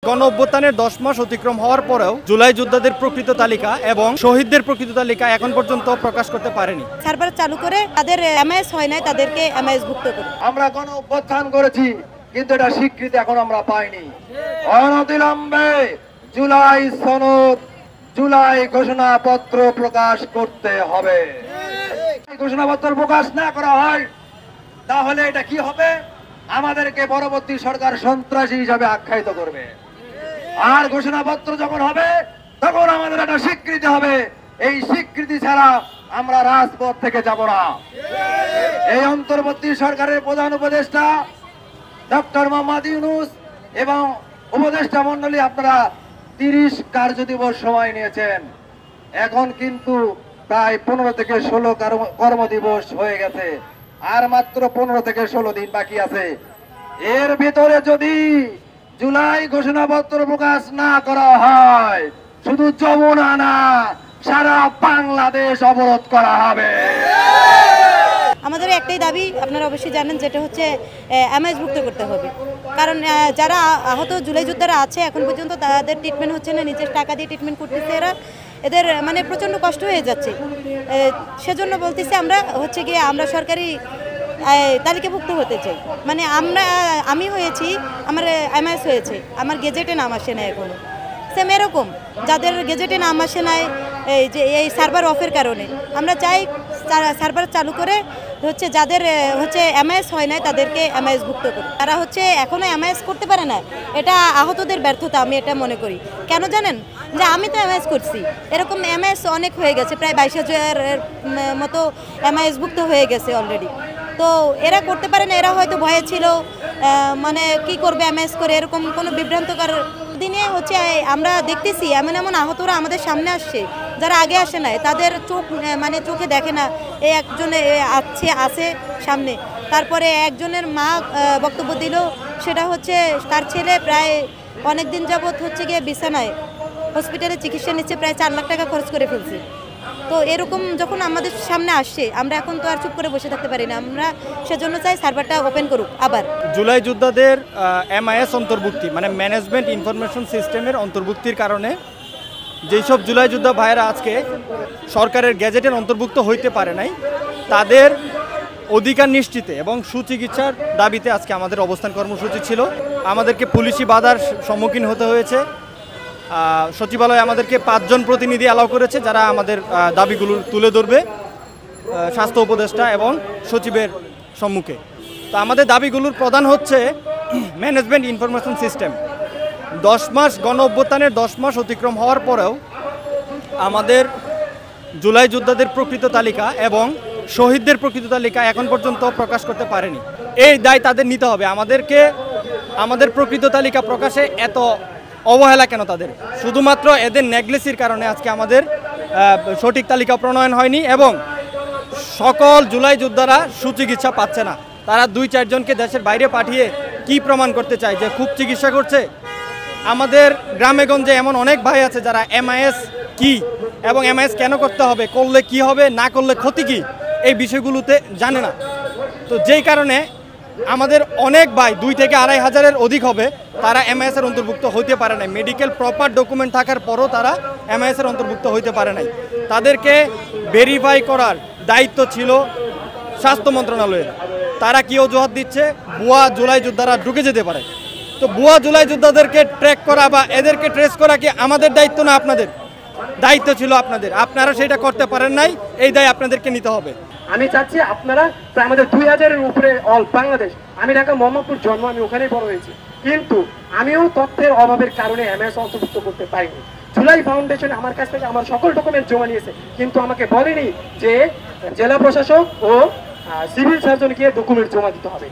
গণ অভ্যুত্থানের 10 মাস অতিক্রম হওয়ার পরেও জুলাই যোদ্ধাদের প্রকৃত তালিকা এবং শহীদদের প্রকৃত তালিকা এখন পর্যন্ত প্রকাশ করতে পারেনি। সার্ভার চালু করে তাদের এমআইএস হয় নাই, তাদেরকে এমআইএস ভুক্ত করে আমরা গণ অভ্যুত্থান করেছি, কিন্তু এটা স্বীকৃতি এখন আমরা পাইনি। অনতিবিলম্বে জুলাই সনদ, জুলাই ঘোষণাপত্র প্রকাশ করতে হবে। ঘোষণাপত্র প্রকাশ না করা হয় তাহলে এটা কি হবে? আমাদেরকে পরবর্তী সরকার সন্ত্রাসী হিসাবে আখ্যায়িত করবে। আর ঘোষণাপত্র যখন হবে তখন আমাদের একটা স্বীকৃতি হবে। এই স্বীকৃতি ছাড়া আমরা রাজপথ থেকে যাব না। এই অন্তর্বর্তী সরকারের প্রধান উপদেষ্টা ডক্টর মোহাম্মদ ইউনূস এবং উপদেষ্টা মণ্ডলী আপনারা 30 কার্যদিবস সময় নিয়েছেন। এখন কিন্তু প্রায় 15 থেকে 16 কর্মদিবস হয়ে গেছে, আর মাত্র 15 থেকে 16 দিন বাকি আছে। এর ভিতরে যদি জুলাই ঘোষণাপত্র প্রকাশ না করা হয়, শুধু যমুনা না, সারা বাংলাদেশ অবরোধ করা হবে। আমাদের একটাই দাবি, আপনারা অবশ্যই জানেন, যেটা হচ্ছে এমআইএস ভুক্ত করতে হবে। কারণ যারা আহত জুলাই যোদ্ধারা আছে এখন পর্যন্ত তাদের ট্রিটমেন্ট হচ্ছে না, নিজের টাকা দিয়ে ট্রিটমেন্ট করতেছে এরা, এদের মানে প্রচণ্ড কষ্ট হয়ে যাচ্ছে। সেজন্য বলতেছি আমরা হচ্ছে গিয়ে আমরা সরকারি তালিকাভুক্ত হতে চাই। মানে আমি হয়েছি, আমার এমআইএস হয়েছে, আমার গেজেটে নাম আসে না এখনো। সেম এরকম যাদের গেজেটে নাম আসে নাই এই সার্ভার অফের কারণে, আমরা চাই সার্ভার চালু করে হচ্ছে যাদের হচ্ছে এমআইএস হয় নাই তাদেরকে এমআইএস ভুক্ত করে। তারা হচ্ছে এখনো এমআইএস করতে পারে না, এটা আহতদের ব্যর্থতা আমি এটা মনে করি। কেন জানেন? যে আমি তো এমআইএস করছি, এরকম এমআইএস অনেক হয়ে গেছে, প্রায় 22,000 মতো এমআইএস ভুক্ত হয়ে গেছে অলরেডি। তো এরা করতে পারে না, এরা হয়তো ভয়ে ছিল, মানে কি করবে এমএস করে, এরকম কোনো বিভ্রান্তকর দিনে হচ্ছে আমরা দেখতেছি এমন এমন আহতরা আমাদের সামনে আসছে যারা আগে আসে নাই, তাদের চোখ মানে চোখে দেখে না। এই একজনে আছে সামনে, তারপরে একজনের মা বক্তব্য দিল, সেটা হচ্ছে তার ছেলে প্রায় অনেক দিন যাবৎ হচ্ছে গিয়ে বিছানায় হসপিটালে চিকিৎসা নিচ্ছে, প্রায় 4 লাখ টাকা খরচ করে ফেলছে। তো এরকম যখন আমাদের সামনে আসছে, আমরা এখন তো আর চুপ করে বসে থাকতে পারি না। আমরা সেজন্য চাই সার্ভারটা ওপেন করুক আবার। জুলাই যোদ্ধাদের এমআইএস অন্তর্ভুক্তি মানে ম্যানেজমেন্ট ইনফরমেশন সিস্টেমের অন্তর্ভুক্তির কারণে যেসব জুলাই যোদ্ধা ভাইয়েরা আজকে সরকারের গ্যাজেটের অন্তর্ভুক্ত হইতে পারে নাই, তাদের অধিকার নিশ্চিতে এবং সুচিকিৎসার দাবিতে আজকে আমাদের অবস্থান কর্মসূচি ছিল। আমাদেরকে পুলিশি বাধার সম্মুখীন হতে হয়েছে। সচিবালয় আমাদেরকে 5 জন প্রতিনিধি অ্যালাউ করেছে যারা আমাদের দাবিগুলো তুলে ধরবে স্বাস্থ্য উপদেষ্টা এবং সচিবের সম্মুখে। তো আমাদের দাবিগুলোর প্রধান হচ্ছে ম্যানেজমেন্ট ইনফরমেশন সিস্টেম। 10 মাস গণ অভ্যুত্থানের 10 মাস অতিক্রম হওয়ার পরেও আমাদের জুলাই যোদ্ধাদের প্রকৃত তালিকা এবং শহীদদের প্রকৃত তালিকা এখন পর্যন্ত প্রকাশ করতে পারেনি। এই দায় তাদের নিতে হবে। আমাদের প্রকৃত তালিকা প্রকাশে এত অবহেলা কেন তাদের? শুধুমাত্র এদের নেগলেসির কারণে আজকে আমাদের সঠিক তালিকা প্রণয়ন হয়নি এবং সকল জুলাই যোদ্ধারা সুচিকিৎসা পাচ্ছে না। তারা 2-4 জনকে দেশের বাইরে পাঠিয়ে কি প্রমাণ করতে চায় যে খুব চিকিৎসা করছে? আমাদের গ্রামে গঞ্জে এমন অনেক ভাই আছে যারা এমআইএস কি এবং এমআইএস কেন করতে হবে, করলে কি হবে, না করলে ক্ষতি কি, এই বিষয়গুলোতে জানে না। তো যেই কারণে আমাদের অনেক ভাই 2 থেকে 2.5 হাজারের অধিক হবে, তারা এমআইএসের অন্তর্ভুক্ত হইতে পারে নাই। মেডিকেল প্রপার ডকুমেন্ট থাকার পরও তারা এমআইএসের অন্তর্ভুক্ত হইতে পারে নাই। তাদেরকে ভেরিফাই করার দায়িত্ব ছিল স্বাস্থ্য মন্ত্রণালয়ের। তারা কি অজুহাত দিচ্ছে? ভুয়া জুলাই যোদ্ধারা ঢুকে যেতে পারে। তো ভুয়া জুলাই যোদ্ধাদেরকে ট্র্যাক করা বা এদেরকে ট্রেস করা কি আমাদের দায়িত্ব না? আপনাদের দায়িত্ব ছিল আপনাদের, আপনারা সেটা করতে পারেন নাই। এই দায় আপনাদেরকে নিতে হবে। আমি চাচ্ছি আপনারা প্রায় আমাদের 2000-এর উপরে অল বাংলাদেশ, আমি ঢাকা মোহাম্মদপুর জন্ম, আমি ওখানেই বড় হয়েছি, কিন্তু আমিও তথ্যের অভাবের কারণে এমএস অন্তর্ভুক্ত করতে পারিনি। জুলাই ফাউন্ডেশন আমার কাছ থেকে আমার সকল ডকুমেন্ট জমা নিয়েছে, কিন্তু আমাকে বলেনি যে জেলা প্রশাসক ও সিভিল সার্জন গিয়ে ডকুমেন্ট জমা দিতে হবে।